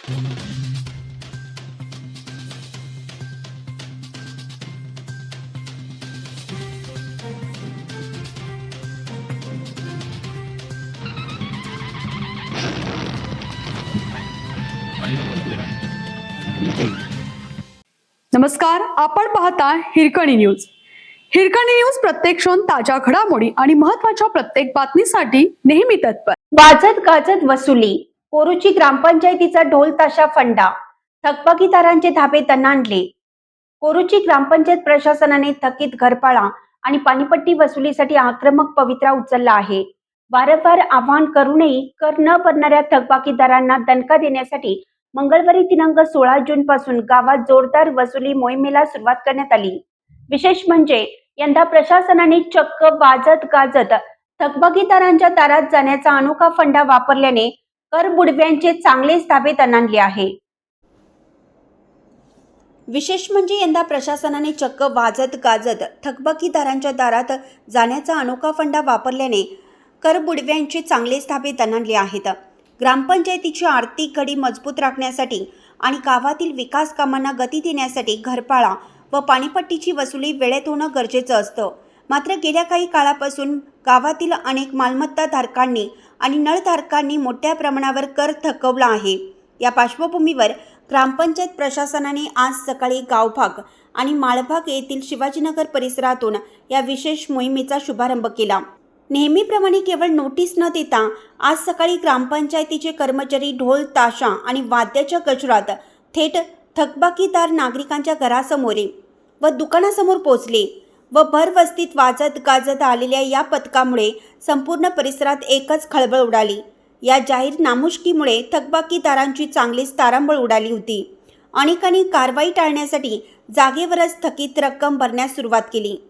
नमस्कार, आपण पाहता हिरकणी न्यूज. हिरकणी न्यूज प्रत्येक क्षण ताज्या घडामोडी आणि महत्त्वाच्या प्रत्येक बातमीसाठी नेहमी तत्पर. वाजत गाजत वसुली. कोरुची ग्रामपंचायतीचा ढोल ताशा फंडा. थकबाकीदारांचे धाबे दणाणले. कोरुची ग्रामपंचायत प्रशासनाने थकीत घरफाळा आणि पाणीपट्टी वसुलीसाठी आक्रमक पवित्रा उचलला आहे. वारंवार आवाहन करूनही कर न भरणाऱ्या थकबाकीदारांना दणका देण्यासाठी मंगळवारी दिनांक 16 जून पासून गावात जोरदार वसुली मोहिमेला सुरुवात करण्यात आली. विशेष म्हणजे यंदा प्रशासनाने चक्क वाजत गाजत थकबाकीदारांच्या दारात जाण्याचा अनोखा फंडा वापरल्याने कर बुडव्यांचे चांगलेच धाबे दणाणले आहे. विशेष म्हणजे यंदा प्रशासनाने चक्क वाजत गाजत थकबाकीदारांच्या दारात जाण्याचा अनोखा फंडा वापरल्याने कर बुडव्यांचे चांगलेच धाबे दणाणले आहेत. ग्रामपंचायतीची आर्थिक घडी मजबूत राखण्यासाठी आणि गावातील विकास कामांना गती देण्यासाठी घरफाळा व पाणीपट्टीची वसुली वेळेत होणं गरजेचं असतं. मात्र गेल्या काही काळापासून गावातील अनेक मालमत्ता धारकांनी आणि नळधारकांनी मोठ्या प्रमाणावर कर थकवला आहे. या पार्श्वभूमीवर ग्रामपंचायत प्रशासनाने आज सकाळी गावभाग आणि माळभाग येथील शिवाजीनगर परिसरातून या विशेष मोहिमेचा शुभारंभ केला. नेहमीप्रमाणे केवळ नोटीस न देता आज सकाळी ग्रामपंचायतीचे कर्मचारी ढोल ताशा आणि वाद्याच्या गजरात थेट थकबाकीदार नागरिकांच्या घरासमोर व दुकानासमोर पोहोचले व भरवस्तीत वाजत गाजत आलेल्या या पथकामुळे संपूर्ण परिसरात एकच खळबळ उडाली. या जाहीर नामुष्कीमुळे थकबाकीदारांची चांगलीच तारांबळ उडाली होती. अनेकांनी कारवाई टाळण्यासाठी जागेवरच थकीत रक्कम भरण्यास सुरुवात केली.